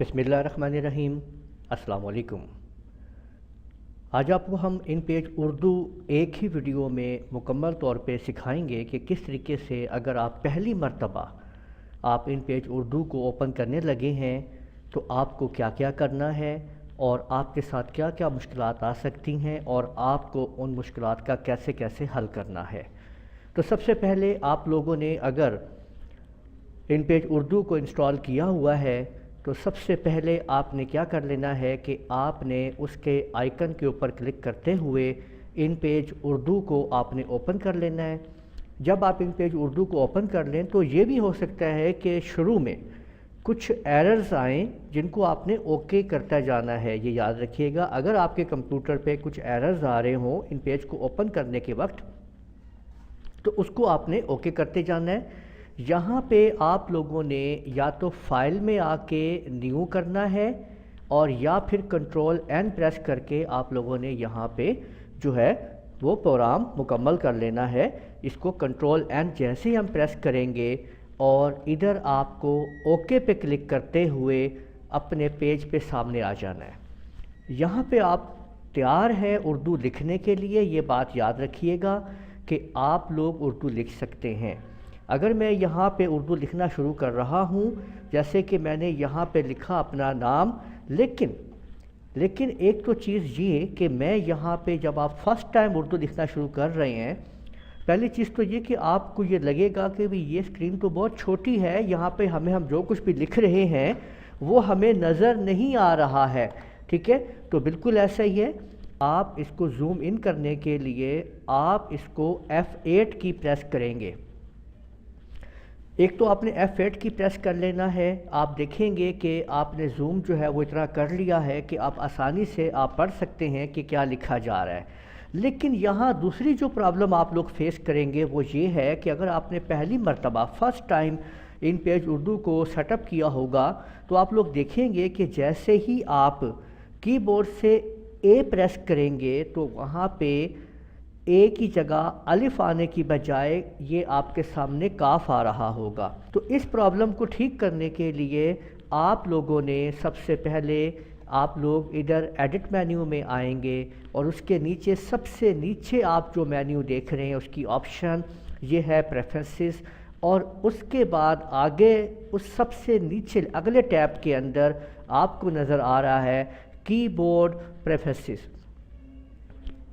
बिस्मिल्लाहिर्रहमानिर्रहीम। अस्सलाम वालेकुम। आज आपको हम इन पेज उर्दू एक ही वीडियो में मुकम्मल तौर पे सिखाएंगे कि किस तरीके से अगर आप पहली मर्तबा आप इन पेज उर्दू को ओपन करने लगे हैं तो आपको क्या क्या करना है और आपके साथ क्या क्या मुश्किलात आ सकती हैं और आपको उन मुश्किलात का कैसे कैसे हल करना है। तो सबसे पहले आप लोगों ने अगर इन पेज उर्दू को इंस्टॉल किया हुआ है तो सबसे पहले आपने क्या कर लेना है कि आपने उसके आइकन के ऊपर क्लिक करते हुए इन पेज उर्दू को आपने ओपन कर लेना है। जब आप इन पेज उर्दू को ओपन कर लें तो ये भी हो सकता है कि शुरू में कुछ एरर्स आएँ जिनको आपने ओके करता जाना है। ये याद रखिएगा, अगर आपके कंप्यूटर पे कुछ एरर्स आ रहे हों इन पेज को ओपन करने के वक्त तो उसको आपने ओके करते जाना है। यहाँ पे आप लोगों ने या तो फाइल में आके न्यू करना है और या फिर कंट्रोल एन प्रेस करके आप लोगों ने यहाँ पे जो है वो प्रोग्राम मुकम्मल कर लेना है। इसको कंट्रोल एन जैसे ही हम प्रेस करेंगे और इधर आपको ओके पे क्लिक करते हुए अपने पेज पे सामने आ जाना है। यहाँ पे आप तैयार हैं उर्दू लिखने के लिए। ये बात याद रखिएगा कि आप लोग उर्दू लिख सकते हैं। अगर मैं यहाँ पे उर्दू लिखना शुरू कर रहा हूँ, जैसे कि मैंने यहाँ पे लिखा अपना नाम, लेकिन एक तो चीज़ ये कि मैं यहाँ पे जब आप फर्स्ट टाइम उर्दू लिखना शुरू कर रहे हैं, पहली चीज़ तो ये कि आपको ये लगेगा कि भाई ये स्क्रीन तो बहुत छोटी है, यहाँ पे हम जो कुछ भी लिख रहे हैं वो हमें नज़र नहीं आ रहा है। ठीक है, तो बिल्कुल ऐसा ही है। आप इसको जूम इन करने के लिए आप इसको F8 की प्रेस करेंगे। एक तो आपने F8 की प्रेस कर लेना है। आप देखेंगे कि आपने जूम जो है वो इतना कर लिया है कि आप आसानी से आप पढ़ सकते हैं कि क्या लिखा जा रहा है। लेकिन यहाँ दूसरी जो प्रॉब्लम आप लोग फेस करेंगे वो ये है कि अगर आपने पहली मर्तबा first time in page Urdu को सेटअप किया होगा तो आप लोग देखेंगे कि जैसे ही आप कीबोर्ड से ए प्रेस करेंगे तो वहाँ पे ए की जगह अलिफ आने की बजाय ये आपके सामने काफ आ रहा होगा। तो इस प्रॉब्लम को ठीक करने के लिए आप लोगों ने सबसे पहले आप लोग इधर एडिट मेन्यू में आएंगे और उसके नीचे सबसे नीचे आप जो मेन्यू देख रहे हैं उसकी ऑप्शन ये है प्रेफरेंसेस, और उसके बाद आगे उस सबसे नीचे अगले टैब के अंदर आपको नज़र आ रहा है कीबोर्ड प्रेफरेंसेस।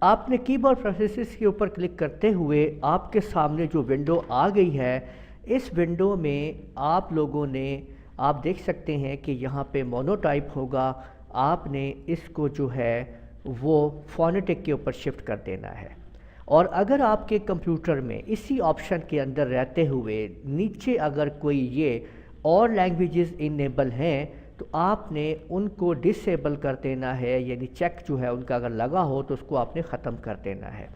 आपने कीबोर्ड प्रेफरेंसेस के ऊपर क्लिक करते हुए आपके सामने जो विंडो आ गई है, इस विंडो में आप लोगों ने आप देख सकते हैं कि यहाँ पे मोनोटाइप होगा। आपने इसको जो है वो फोनेटिक के ऊपर शिफ्ट कर देना है। और अगर आपके कंप्यूटर में इसी ऑप्शन के अंदर रहते हुए नीचे अगर कोई ये और लैंग्वेजेस इनेबल हैं तो आपने उनको डिसेबल कर देना है, यानी चेक जो है उनका अगर लगा हो तो उसको आपने ख़त्म कर देना है।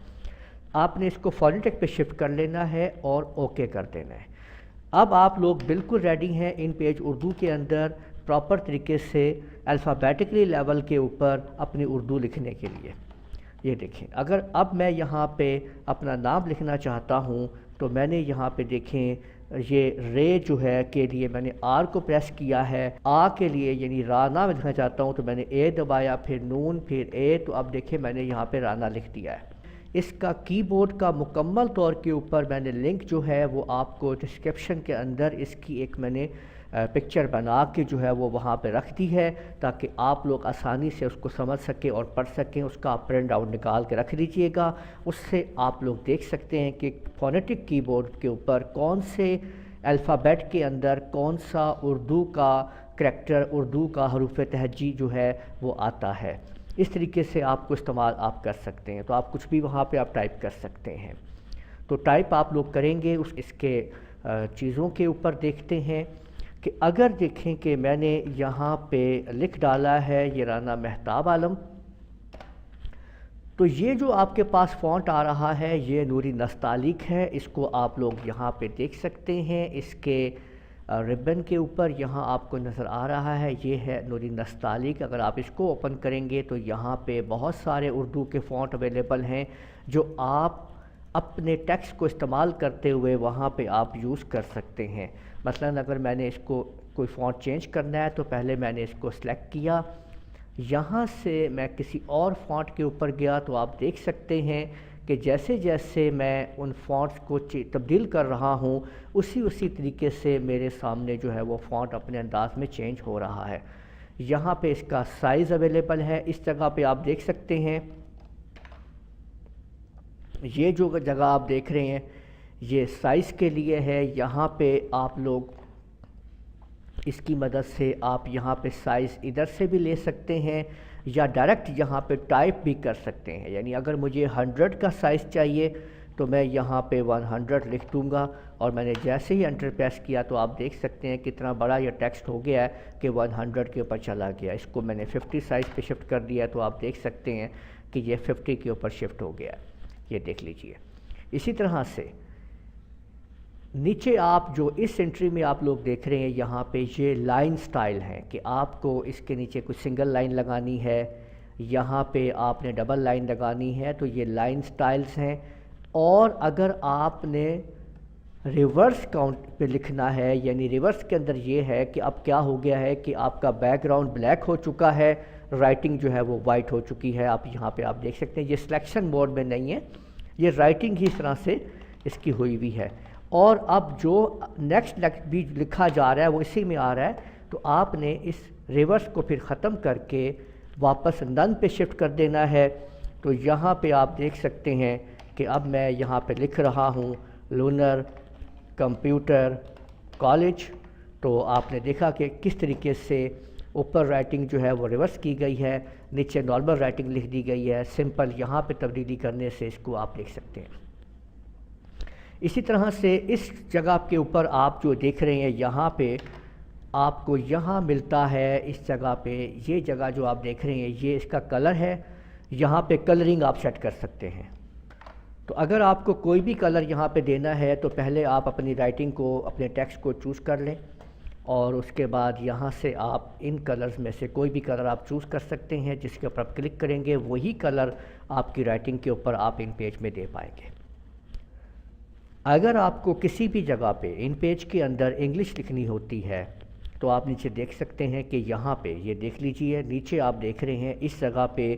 आपने इसको फोनेटिक पे शिफ्ट कर लेना है और ओके कर देना है। अब आप लोग बिल्कुल रेडी हैं इन पेज उर्दू के अंदर प्रॉपर तरीके से अल्फ़ाबेटिकली लेवल के ऊपर अपनी उर्दू लिखने के लिए। ये देखें, अगर अब मैं यहाँ पे अपना नाम लिखना चाहता हूँ तो मैंने यहाँ पे देखें ये रे जो है के लिए मैंने आर को प्रेस किया है। आ के लिए यानी राना मैं लिखना चाहता हूँ तो मैंने ए दबाया, फिर नून, फिर ए, तो अब देखें मैंने यहाँ पे राना लिख दिया है। इसका कीबोर्ड का मुकम्मल तौर के ऊपर मैंने लिंक जो है वो आपको डिस्क्रिप्शन के अंदर इसकी एक मैंने पिक्चर बना के जो है वो वहाँ पे रख दी है ताकि आप लोग आसानी से उसको समझ सकें और पढ़ सकें। उसका आप प्रिंट आउट निकाल के रख लीजिएगा। उससे आप लोग देख सकते हैं कि फोनेटिक कीबोर्ड के ऊपर कौन से अल्फ़ाबेट के अंदर कौन सा उर्दू का करैक्टर, उर्दू का हरूफ तहजी जो है वो आता है। इस तरीके से आपको इस्तेमाल आप कर सकते हैं। तो आप कुछ भी वहाँ पे आप टाइप कर सकते हैं। तो टाइप आप लोग करेंगे इसके चीज़ों के ऊपर देखते हैं कि अगर देखें कि मैंने यहाँ पे लिख डाला है ये राना महताब आलम, तो ये जो आपके पास फ़ॉन्ट आ रहा है ये नूरी नस्तालिक है। इसको आप लोग यहाँ पे देख सकते हैं। इसके रिबन के ऊपर यहाँ आपको नज़र आ रहा है ये है नूरी नस्तालिक। अगर आप इसको ओपन करेंगे तो यहाँ पे बहुत सारे उर्दू के फ़ॉन्ट अवेलेबल हैं जो आप अपने टेक्स्ट को इस्तेमाल करते हुए वहाँ पे आप यूज़ कर सकते हैं। मसलन अगर मैंने इसको कोई फ़ॉन्ट चेंज करना है तो पहले मैंने इसको सेलेक्ट किया, यहाँ से मैं किसी और फ़ॉन्ट के ऊपर गया तो आप देख सकते हैं कि जैसे जैसे मैं उन फ़ॉन्ट्स को तब्दील कर रहा हूँ उसी तरीके से मेरे सामने जो है वो फ़ॉन्ट अपने अंदाज में चेंज हो रहा है। यहाँ पे इसका साइज़ अवेलेबल है, इस जगह पे आप देख सकते हैं। ये जो जगह आप देख रहे हैं ये साइज़ के लिए है। यहाँ पे आप लोग इसकी मदद से आप यहाँ पे साइज़ इधर से भी ले सकते हैं या डायरेक्ट यहाँ पे टाइप भी कर सकते हैं। यानी अगर मुझे 100 का साइज़ चाहिए तो मैं यहाँ पे 100 लिख दूँगा और मैंने जैसे ही एंटर प्रेस किया तो आप देख सकते हैं कितना बड़ा ये टेक्स्ट हो गया है कि 100 के ऊपर चला गया। इसको मैंने 50 साइज़ पे शिफ्ट कर दिया तो आप देख सकते हैं कि ये 50 के ऊपर शिफ्ट हो गया। ये देख लीजिए। इसी तरह से नीचे आप जो इस एंट्री में आप लोग देख रहे हैं यहाँ पे ये लाइन स्टाइल है कि आपको इसके नीचे कुछ सिंगल लाइन लगानी है, यहाँ पे आपने डबल लाइन लगानी है, तो ये लाइन स्टाइल्स हैं। और अगर आपने रिवर्स काउंट पे लिखना है, यानी रिवर्स के अंदर ये है कि अब क्या हो गया है कि आपका बैकग्राउंड ब्लैक हो चुका है, राइटिंग जो है वो वाइट हो चुकी है। आप यहाँ पे आप देख सकते हैं ये सिलेक्शन मोड में नहीं है, ये राइटिंग ही इस तरह से इसकी हुई हुई है। और अब जो नेक्स्ट भी लिखा जा रहा है वो इसी में आ रहा है, तो आपने इस रिवर्स को फिर ख़त्म करके वापस नन पे शिफ्ट कर देना है। तो यहाँ पे आप देख सकते हैं कि अब मैं यहाँ पे लिख रहा हूँ लूनर कंप्यूटर कॉलेज। तो आपने देखा कि किस तरीके से ऊपर राइटिंग जो है वो रिवर्स की गई है, नीचे नॉर्मल राइटिंग लिख दी गई है। सिंपल यहाँ पे तब्दीली करने से इसको आप देख सकते हैं। इसी तरह से इस जगह के ऊपर आप जो देख रहे हैं यहाँ पे आपको यहाँ मिलता है, इस जगह पे ये जगह जो आप देख रहे हैं ये इसका कलर है। यहाँ पे कलरिंग आप सेट कर सकते हैं। तो अगर आपको कोई भी कलर यहाँ पे देना है तो पहले आप अपनी राइटिंग को, अपने टेक्स्ट को चूज़ कर लें और उसके बाद यहाँ से आप इन कलर्स में से कोई भी कलर आप चूज़ कर सकते हैं। जिसके ऊपर आप क्लिक करेंगे वही कलर आपकी राइटिंग के ऊपर आप इन पेज में दे पाएंगे। अगर आपको किसी भी जगह पे इन पेज के अंदर इंग्लिश लिखनी होती है तो आप नीचे देख सकते हैं कि यहाँ पे ये देख लीजिए, नीचे आप देख रहे हैं इस जगह पे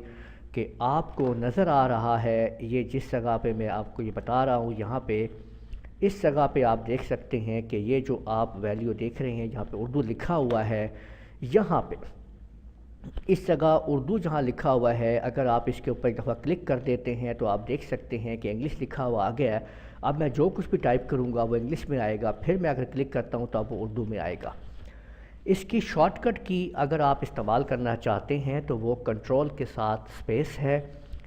कि आपको नज़र आ रहा है, ये जिस जगह पे मैं आपको ये बता रहा हूँ यहाँ पे इस जगह पे आप देख सकते हैं कि ये जो आप वैल्यू देख रहे हैं यहाँ पे उर्दू लिखा हुआ है। यहाँ पे इस जगह उर्दू जहाँ लिखा हुआ है, अगर आप इसके ऊपर एक दफ़ा क्लिक कर देते हैं तो आप देख सकते हैं कि इंग्लिश लिखा हुआ आ गया है। अब मैं जो कुछ भी टाइप करूँगा वो इंग्लिश में आएगा, फिर मैं अगर क्लिक करता हूँ तो अब वो उर्दू में आएगा। इसकी शॉर्टकट की अगर आप इस्तेमाल करना चाहते हैं तो वो कंट्रोल के साथ स्पेस है।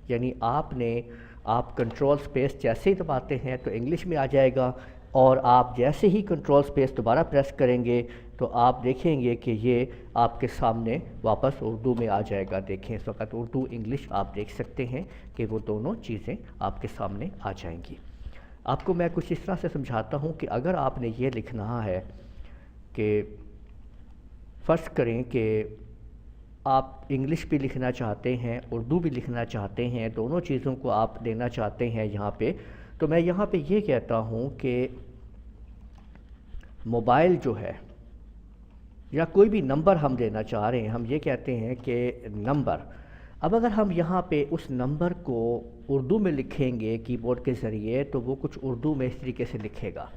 यानी आप कंट्रोल स्पेस जैसे ही दबाते हैं तो इंग्लिश में आ जाएगा और आप जैसे ही कंट्रोल स्पेस दोबारा प्रेस करेंगे तो आप देखेंगे कि ये आपके सामने वापस उर्दू में आ जाएगा। देखें इस वक्त उर्दू इंग्लिश आप देख सकते हैं कि वो दोनों चीज़ें आपके सामने आ जाएंगी। आपको मैं कुछ इस तरह से समझाता हूँ कि अगर आपने ये लिखना है कि फ़र्ज़ करें कि आप इंग्लिश भी लिखना चाहते हैं, उर्दू भी लिखना चाहते हैं, दोनों चीज़ों को आप देना चाहते हैं यहाँ पे, तो मैं यहाँ पे ये कहता हूँ कि मोबाइल जो है या कोई भी नंबर हम देना चाह रहे हैं, हम ये कहते हैं कि नंबर। अब अगर हम यहाँ पे उस नंबर को उर्दू में लिखेंगे कीबोर्ड के ज़रिए तो वो कुछ उर्दू में इस तरीके से लिखेगा,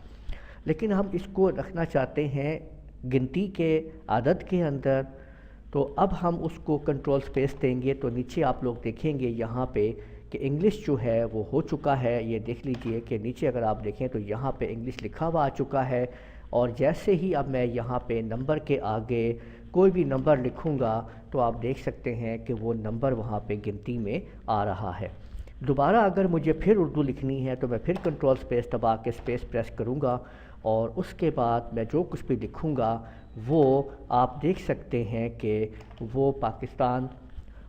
लेकिन हम इसको रखना चाहते हैं गिनती के आदत के अंदर। तो अब हम उसको कंट्रोल स्पेस देंगे तो नीचे आप लोग देखेंगे यहाँ पे कि इंग्लिश जो है वो हो चुका है। ये देख लीजिए कि नीचे अगर आप देखें तो यहाँ पे इंग्लिश लिखा हुआ आ चुका है। और जैसे ही अब मैं यहाँ पे नंबर के आगे कोई भी नंबर लिखूँगा तो आप देख सकते हैं कि वो नंबर वहाँ पे गिनती में आ रहा है। दोबारा अगर मुझे फिर उर्दू लिखनी है तो मैं फिर कंट्रोल स्पेस दबा के स्पेस प्रेस करूँगा और उसके बाद मैं जो कुछ भी लिखूँगा वो आप देख सकते हैं कि वो पाकिस्तान,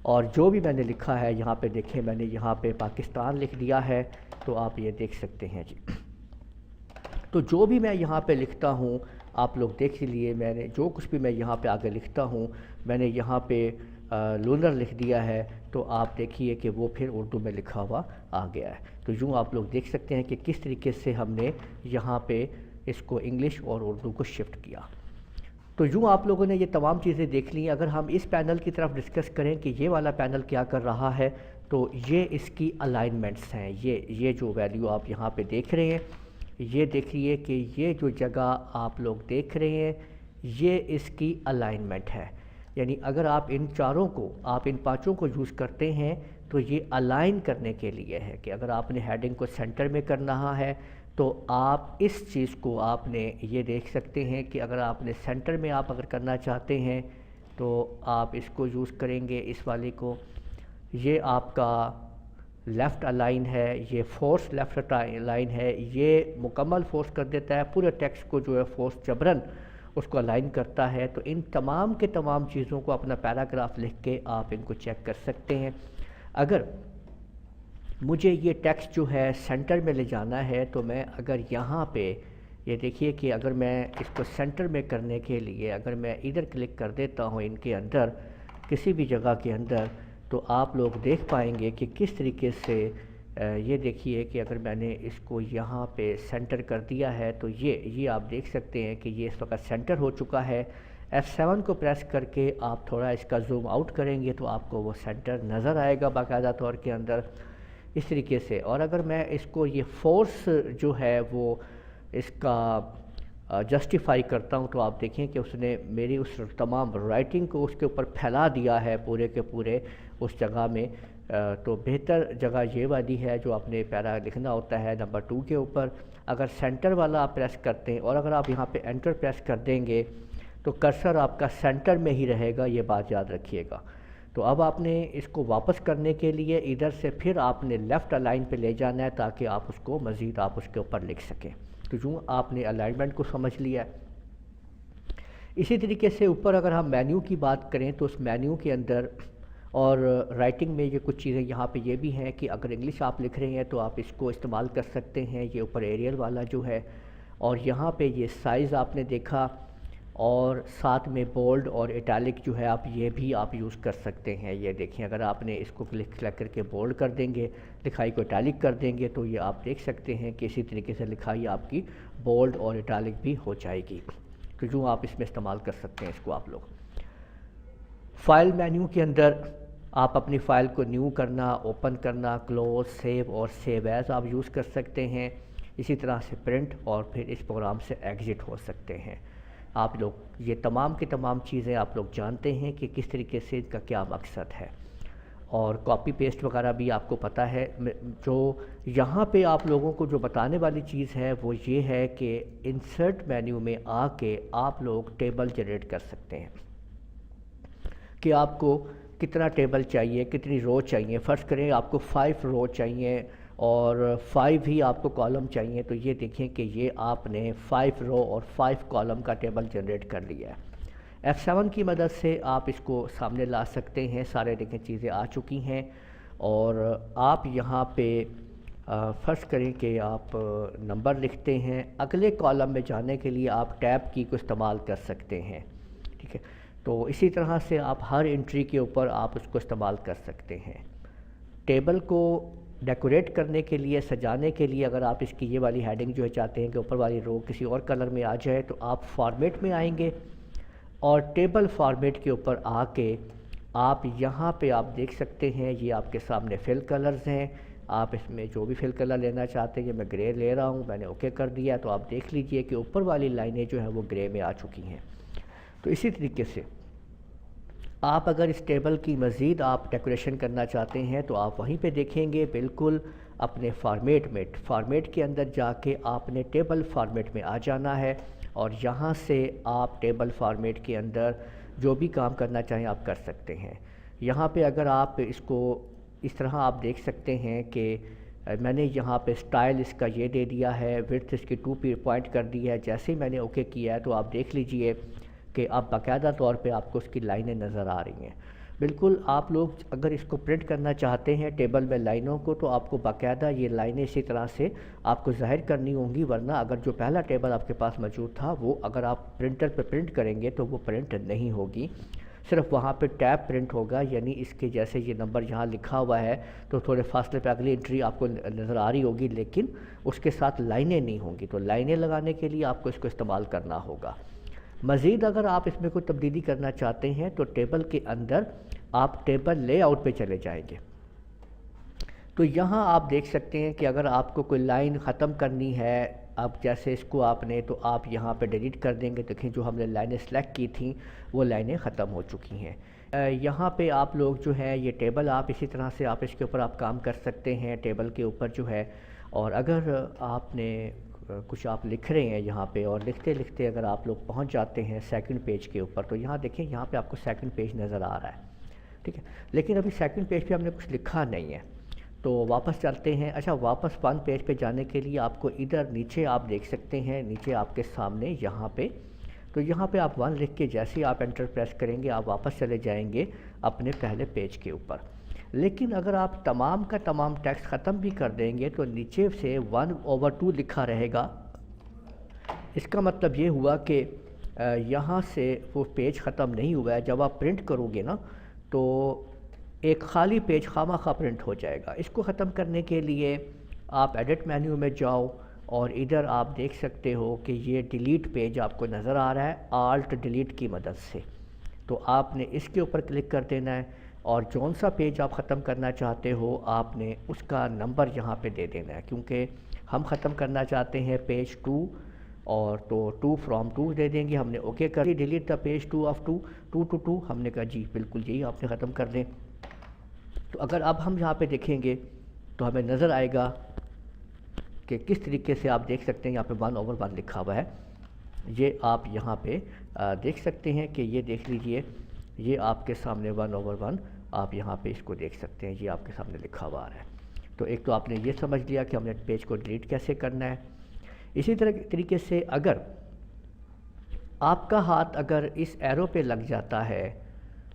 और जो भी मैंने लिखा है यहाँ पे देखें मैंने यहाँ पे पाकिस्तान लिख दिया है, तो आप ये देख सकते हैं जी। तो जो भी मैं यहाँ पे लिखता हूँ आप लोग देख लिए, मैंने जो कुछ भी मैं यहाँ पे आगे लिखता हूँ मैंने यहाँ पे लूनर लिख दिया है, तो आप देखिए कि वो फिर उर्दू में लिखा हुआ आ गया है। तो यूँ आप लोग देख सकते हैं कि किस तरीके से हमने यहाँ पे इसको इंग्लिश और उर्दू को शिफ्ट किया। तो यूँ आप लोगों ने ये तमाम चीज़ें देख ली। अगर हम इस पैनल की तरफ डिस्कस करें कि ये वाला पैनल क्या कर रहा है, तो ये इसकी अलाइनमेंट्स हैं। ये जो वैल्यू आप यहाँ पे देख रहे हैं, ये देखिए कि ये जो जगह आप लोग देख रहे हैं, ये इसकी अलाइनमेंट है। यानी अगर आप इन चारों को, आप इन पांचों को यूज़ करते हैं तो ये अलाइन करने के लिए है कि अगर आपने हेडिंग को सेंटर में करना है तो आप इस चीज़ को आपने ये देख सकते हैं कि अगर आपने सेंटर में आप अगर करना चाहते हैं तो आप इसको यूज़ करेंगे, इस वाले को। ये आपका लेफ़्ट अलाइन है, ये फोर्स लेफ़्ट अलाइन है, ये मुकम्मल फोर्स कर देता है पूरे टेक्स्ट को, जो है फोर्स जबरन उसको अलाइन करता है। तो इन तमाम के तमाम चीज़ों को अपना पैराग्राफ लिख के आप इनको चेक कर सकते हैं। अगर मुझे ये टेक्स्ट जो है सेंटर में ले जाना है तो मैं अगर यहाँ पे ये देखिए कि अगर मैं इसको सेंटर में करने के लिए अगर मैं इधर क्लिक कर देता हूँ इनके अंदर किसी भी जगह के अंदर, तो आप लोग देख पाएंगे कि किस तरीके से ये देखिए कि अगर मैंने इसको यहाँ पे सेंटर कर दिया है तो ये आप देख सकते हैं कि ये इस वक्त सेंटर हो चुका है। F7 को प्रेस करके आप थोड़ा इसका जूम आउट करेंगे तो आपको वो सेंटर नज़र आएगा बाकायदा तौर के अंदर इस तरीके से। और अगर मैं इसको ये फोर्स जो है वो इसका जस्टिफाई करता हूँ तो आप देखें कि उसने मेरी उस तमाम राइटिंग को उसके ऊपर फैला दिया है पूरे के पूरे उस जगह में। तो बेहतर जगह ये वाली है जो आपने पैरा लिखना होता है नंबर 2 के ऊपर। अगर सेंटर वाला आप प्रेस करते हैं और अगर आप यहाँ पे एंटर प्रेस कर देंगे तो कर्सर आपका सेंटर में ही रहेगा, ये बात याद रखिएगा। तो अब आपने इसको वापस करने के लिए इधर से फिर आपने लेफ़्ट अलाइन पे ले जाना है ताकि आप उसको मज़ीद आप उसके ऊपर लिख सकें। तो यूँ आपने अलाइनमेंट को समझ लिया। इसी तरीके से ऊपर अगर हम मेन्यू की बात करें तो उस मेन्यू के अंदर और राइटिंग में ये कुछ चीज़ें यहाँ पे ये भी हैं कि अगर इंग्लिश आप लिख रहे हैं तो आप इसको इस्तेमाल कर सकते हैं। ये ऊपर एरियल वाला जो है, और यहाँ पे ये साइज़ आपने देखा, और साथ में बोल्ड और इटैलिक जो है आप ये भी आप यूज़ कर सकते हैं। ये देखिए अगर आपने इसको क्लिक करके बोल्ड कर देंगे, लिखाई को इटैलिक कर देंगे, तो ये आप देख सकते हैं कि इसी तरीके से लिखाई आपकी बोल्ड और इटैलिक भी हो जाएगी। तो यूँ आप इसमें इस्तेमाल कर सकते हैं इसको आप लोग। फ़ाइल मेन्यू के अंदर आप अपनी फ़ाइल को न्यू करना, ओपन करना, क्लोज, सेव और सेव एज़ आप यूज़ कर सकते हैं। इसी तरह से प्रिंट और फिर इस प्रोग्राम से एग्ज़िट हो सकते हैं आप लोग। ये तमाम की तमाम चीज़ें आप लोग जानते हैं कि किस तरीके से इनका क्या मकसद है। और कॉपी पेस्ट वगैरह भी आपको पता है। जो यहाँ पे आप लोगों को जो बताने वाली चीज़ है वो ये है कि इंसर्ट मेन्यू में आके आप लोग टेबल जनरेट कर सकते हैं कि आपको कितना टेबल चाहिए, कितनी रो चाहिए। फ़र्ज़ करें आपको 5 रो चाहिए और 5 ही आपको कॉलम चाहिए, तो ये देखें कि ये आपने 5 रो और 5 कॉलम का टेबल जनरेट कर लिया है। F7 की मदद से आप इसको सामने ला सकते हैं। सारे देखें चीज़ें आ चुकी हैं और आप यहाँ पे फ़र्ज़ करें कि आप नंबर लिखते हैं। अगले कॉलम में जाने के लिए आप टैब की को इस्तेमाल कर सकते हैं, ठीक है। तो इसी तरह से आप हर एंट्री के ऊपर आप उसको इस्तेमाल कर सकते हैं। टेबल को डेकोरेट करने के लिए, सजाने के लिए, अगर आप इसकी ये वाली हेडिंग जो है चाहते हैं कि ऊपर वाली रो किसी और कलर में आ जाए, तो आप फॉर्मेट में आएंगे और टेबल फॉर्मेट के ऊपर आके आप यहाँ पे आप देख सकते हैं ये आपके सामने फिल कलर्स हैं। आप इसमें जो भी फिल कलर लेना चाहते हैं, मैं ग्रे ले रहा हूँ, मैंने ओके कर दिया। तो आप देख लीजिए कि ऊपर वाली लाइनें जो हैं वो ग्रे में आ चुकी हैं। तो इसी तरीके से आप अगर इस टेबल की मज़ीद आप डेकोरेशन करना चाहते हैं तो आप वहीं पे देखेंगे बिल्कुल अपने फॉर्मेट के अंदर जाके आपने टेबल फॉर्मेट में आ जाना है और यहाँ से आप टेबल फॉर्मेट के अंदर जो भी काम करना चाहें आप कर सकते हैं। यहाँ पे अगर आप इसको इस तरह आप देख सकते हैं कि मैंने यहाँ पे स्टाइल इसका ये दे दिया है, विड्थ इसकी 2 पॉइंट कर दी है। जैसे ही मैंने ओके किया है तो आप देख लीजिए कि अब बाकायदा तौर पे आपको उसकी लाइनें नज़र आ रही हैं। बिल्कुल आप लोग अगर इसको प्रिंट करना चाहते हैं टेबल में लाइनों को, तो आपको बाकायदा ये लाइनें इसी तरह से आपको ज़ाहिर करनी होंगी, वरना अगर जो पहला टेबल आपके पास मौजूद था वो अगर आप प्रिंटर पे प्रिंट करेंगे तो वो प्रिंट नहीं होगी। सिर्फ वहाँ पे टैब प्रिंट होगा, यानी इसके जैसे ये नंबर यहाँ लिखा हुआ है तो थोड़े फासले पे अगली एंट्री आपको नज़र आ रही होगी, लेकिन उसके साथ लाइनें नहीं होंगी। तो लाइनें लगाने के लिए आपको इसको इस्तेमाल करना होगा। मज़ीद अगर आप इसमें कोई तब्दीली करना चाहते हैं तो टेबल के अंदर आप टेबल लेआउट पे चले जाएंगे। तो यहाँ आप देख सकते हैं कि अगर आपको कोई लाइन ख़त्म करनी है, अब जैसे इसको आपने, तो आप यहाँ पे डिलीट कर देंगे। देखें जो हमने लाइनें सेलेक्ट की थी वो लाइनें ख़त्म हो चुकी हैं। यहाँ पे आप लोग जो है ये टेबल आप इसी तरह से आप इसके ऊपर आप काम कर सकते हैं टेबल के ऊपर जो है। और अगर आपने कुछ आप लिख रहे हैं यहाँ पे और लिखते लिखते अगर आप लोग पहुँच जाते हैं सेकंड पेज के ऊपर, तो यहाँ देखें यहाँ पे आपको सेकंड पेज नज़र आ रहा है, ठीक है। लेकिन अभी सेकंड पेज पे हमने कुछ लिखा नहीं है, तो वापस चलते हैं। अच्छा, वापस वन पेज पे जाने के लिए आपको इधर नीचे आप देख सकते हैं, नीचे आपके सामने यहाँ पे, तो यहाँ पे आप वन लिख के जैसे ही आप एंटर प्रेस करेंगे आप वापस चले जाएंगे अपने पहले पेज के ऊपर। लेकिन अगर आप तमाम का तमाम टेक्स्ट ख़त्म भी कर देंगे तो नीचे से 1/2 लिखा रहेगा। इसका मतलब ये हुआ कि यहाँ से वो पेज ख़त्म नहीं हुआ है। जब आप प्रिंट करोगे ना तो एक ख़ाली पेज खामा प्रिंट हो जाएगा। इसको ख़त्म करने के लिए आप एडिट मेन्यू में जाओ और इधर आप देख सकते हो कि ये डिलीट पेज आपको नज़र आ रहा है आल्ट डिलीट की मदद से। तो आपने इसके ऊपर क्लिक कर देना है और जौन सा पेज आप ख़त्म करना चाहते हो आपने उसका नंबर यहाँ पे दे देना है, क्योंकि हम ख़त्म करना चाहते हैं पेज 2, और तो 2 फ्रॉम 2 दे देंगे। हमने ओके कर दी, delete the page 2 of 2 to 2। हमने कहा जी बिल्कुल यही आपने ख़त्म कर दें। तो अगर अब हम यहाँ पे देखेंगे तो हमें नज़र आएगा कि किस तरीके से आप देख सकते हैं यहाँ पे 1/1 लिखा हुआ है। ये आप यहाँ पे देख सकते हैं कि ये देख लीजिए, ये आपके सामने 1/1 आप यहाँ पे इसको देख सकते हैं, ये आपके सामने लिखा हुआ आ रहा है। तो एक तो आपने ये समझ लिया कि हमने पेज को डिलीट कैसे करना है। इसी तरीके से अगर आपका हाथ अगर इस एरो पे लग जाता है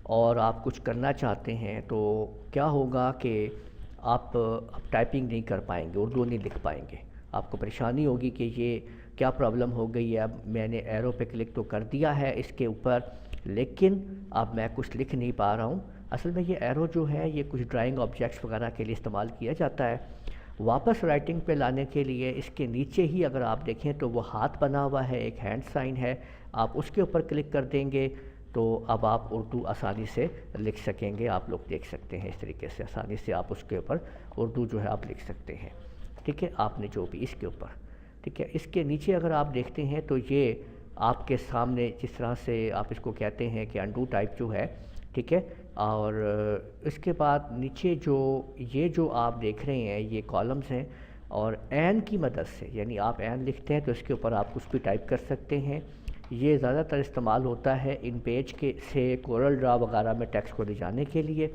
और आप कुछ करना चाहते हैं तो क्या होगा कि आप टाइपिंग नहीं कर पाएंगे, उर्दू नहीं लिख पाएंगे। आपको परेशानी होगी कि ये क्या प्रॉब्लम हो गई है। अब मैंने एरो पे क्लिक तो कर दिया है इसके ऊपर, लेकिन अब मैं कुछ लिख नहीं पा रहा हूँ। असल में ये एरो जो है ये कुछ ड्राइंग ऑब्जेक्ट्स वगैरह के लिए इस्तेमाल किया जाता है। वापस राइटिंग पे लाने के लिए इसके नीचे ही अगर आप देखें तो वो हाथ बना हुआ है, एक हैंड साइन है, आप उसके ऊपर क्लिक कर देंगे तो अब आप उर्दू आसानी से लिख सकेंगे। आप लोग देख सकते हैं इस तरीके से आसानी से आप उसके ऊपर उर्दू जो है आप लिख सकते हैं, ठीक है। आपने जो भी इसके ऊपर, ठीक है, इसके नीचे अगर आप देखते हैं तो ये आपके सामने जिस तरह से आप इसको कहते हैं कि अंडू टाइप जो है, ठीक है। और इसके बाद नीचे जो ये जो आप देख रहे हैं ये कॉलम्स हैं, और एन की मदद से, यानी आप एन लिखते हैं तो इसके ऊपर आप कुछ भी टाइप कर सकते हैं। ये ज़्यादातर इस्तेमाल होता है इन पेज के से कोरल ड्रा वगैरह में टेक्स्ट को ले जाने के लिए।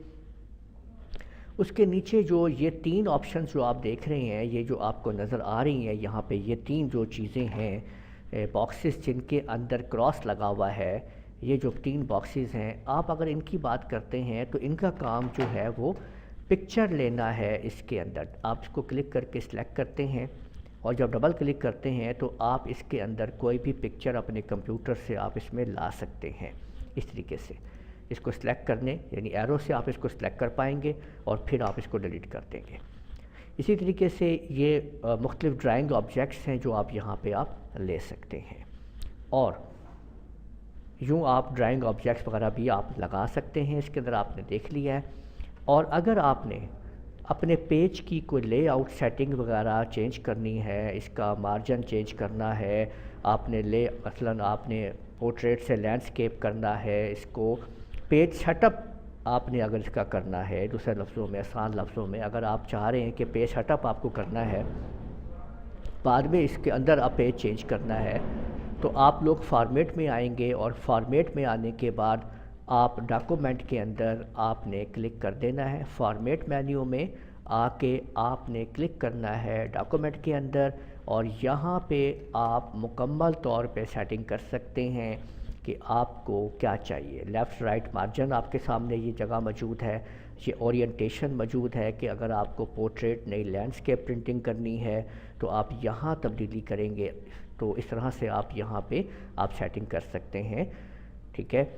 उसके नीचे जो ये 3 ऑप्शन जो आप देख रहे हैं, ये जो आपको नज़र आ रही हैं यहाँ पे, ये 3 जो चीज़ें हैं बॉक्सेस जिनके अंदर क्रॉस लगा हुआ है, ये जो 3 बॉक्सेस हैं, आप अगर इनकी बात करते हैं तो इनका काम जो है वो पिक्चर लेना है। इसके अंदर आप इसको क्लिक करके सिलेक्ट करते हैं और जब डबल क्लिक करते हैं तो आप इसके अंदर कोई भी पिक्चर अपने कंप्यूटर से आप इसमें ला सकते हैं। इस तरीके से इसको सिलेक्ट करने, यानी एरो से आप इसको सिलेक्ट कर पाएंगे और फिर आप इसको डिलीट कर देंगे। इसी तरीके से ये मुख्तलिफ ड्राइंग ऑब्जेक्ट्स हैं जो आप यहाँ पे आप ले सकते हैं, और यूँ आप ड्राइंग ऑब्जेक्ट्स वगैरह भी आप लगा सकते हैं। इसके अंदर आपने देख लिया है। और अगर आपने अपने पेज की कोई लेआउट सेटिंग वगैरह चेंज करनी है, इसका मार्जिन चेंज करना है, आपने मसलन आपने पोर्ट्रेट से लैंडस्केप करना है, इसको पेज सेटअप आपने अगर इसका करना है, दूसरे लफ्ज़ों में, आसान लफ्ज़ों में, अगर आप चाह रहे हैं कि पेज सेटअप आपको करना है, बाद में इसके अंदर आप पेज चेंज करना है, तो आप लोग फॉर्मेट में आएंगे और फॉर्मेट में आने के बाद आप डॉक्यूमेंट के अंदर आपने क्लिक कर देना है। फॉर्मेट मेन्यू में आके आपने क्लिक करना है डॉक्यूमेंट के अंदर, और यहाँ पे आप मुकम्मल तौर पे सेटिंग कर सकते हैं कि आपको क्या चाहिए। लेफ़्ट राइट मार्जिन आपके सामने ये जगह मौजूद है, ये ओरिएंटेशन मौजूद है कि अगर आपको पोर्ट्रेट नहीं लैंडस्केप प्रिंटिंग करनी है तो आप यहाँ तब्दीली करेंगे। तो इस तरह से आप यहाँ पे आप सेटिंग कर सकते हैं, ठीक है।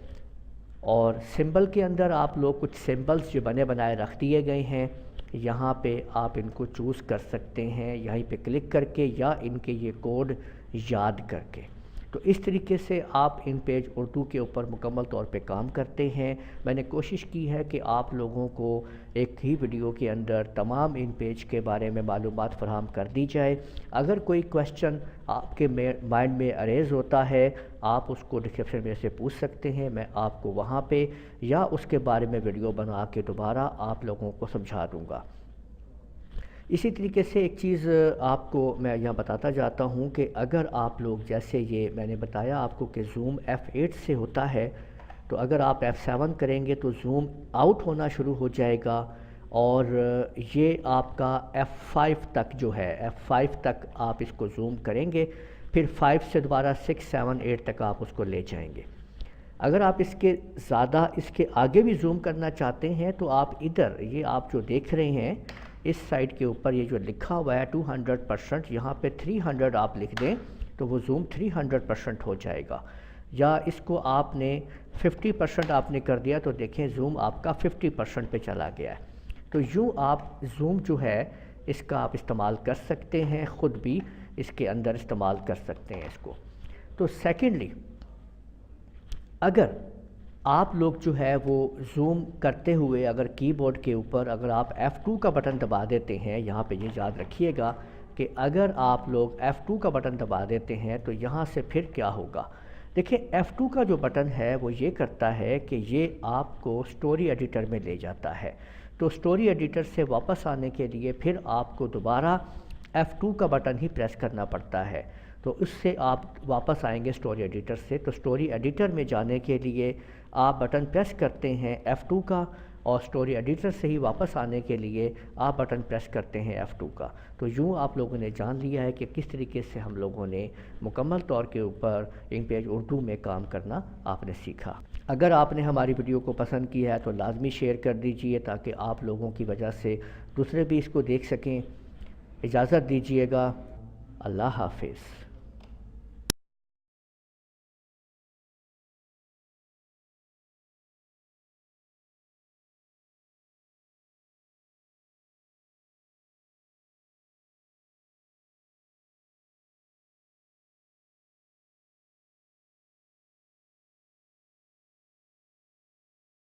और सिंबल के अंदर आप लोग कुछ सिंबल्स जो बने बनाए रख दिए गए हैं, यहाँ पे आप इनको चूज़ कर सकते हैं, यहीं पे क्लिक करके या इनके ये कोड याद करके। तो इस तरीके से आप इन पेज उर्दू के ऊपर मुकम्मल तौर पे काम करते हैं। मैंने कोशिश की है कि आप लोगों को एक ही वीडियो के अंदर तमाम इन पेज के बारे में मालूमात फ़राहम कर दी जाए। अगर कोई क्वेश्चन आपके माइंड में अरेज़ होता है, आप उसको डिस्क्रिप्शन में से पूछ सकते हैं, मैं आपको वहाँ पे या उसके बारे में वीडियो बना के दोबारा आप लोगों को समझा दूँगा। इसी तरीके से एक चीज़ आपको मैं यहाँ बताता जाता हूँ कि अगर आप लोग, जैसे ये मैंने बताया आपको कि ज़ूम F8 से होता है, तो अगर आप F7 करेंगे तो ज़ूम आउट होना शुरू हो जाएगा और ये आपका F5 तक जो है, F5 तक आप इसको ज़ूम करेंगे, फिर 5 से दोबारा 6, 7, 8 तक आप उसको ले जाएंगे। अगर आप इसके ज़्यादा इसके आगे भी ज़ूम करना चाहते हैं तो आप इधर, ये आप जो देख रहे हैं इस साइड के ऊपर ये जो लिखा हुआ है 200%, यहाँ पे 300 आप लिख दें तो वो ज़ूम 300% हो जाएगा। या इसको आपने 50% आपने कर दिया तो देखें ज़ूम आपका 50% पे चला गया है। तो यूँ आप ज़ूम जो है इसका आप इस्तेमाल कर सकते हैं, ख़ुद भी इसके अंदर इस्तेमाल कर सकते हैं इसको। तो सेकेंडली, अगर आप लोग जो है वो ज़ूम करते हुए अगर कीबोर्ड के ऊपर अगर आप F2 का बटन दबा देते हैं, यहाँ पे ये याद रखिएगा कि अगर आप लोग F2 का बटन दबा देते हैं तो यहाँ से फिर क्या होगा। देखिए F2 का जो बटन है वो ये करता है कि ये आपको स्टोरी एडिटर में ले जाता है। तो स्टोरी एडिटर से वापस आने के लिए फिर आपको दोबारा F2 का बटन ही प्रेस करना पड़ता है। तो उससे आप वापस आएंगे स्टोरी एडिटर से। तो स्टोरी एडिटर में जाने के लिए आप बटन प्रेस करते हैं F2 का, और स्टोरी एडिटर से ही वापस आने के लिए आप बटन प्रेस करते हैं F2 का। तो यूँ आप लोगों ने जान लिया है कि किस तरीके से हम लोगों ने मुकम्मल तौर के ऊपर इन पेज उर्दू में काम करना आपने सीखा। अगर आपने हमारी वीडियो को पसंद किया है तो लाजमी शेयर कर दीजिए ताकि आप लोगों की वजह से दूसरे भी इसको देख सकें। इजाज़त दीजिएगा। अल्लाह हाफिज़।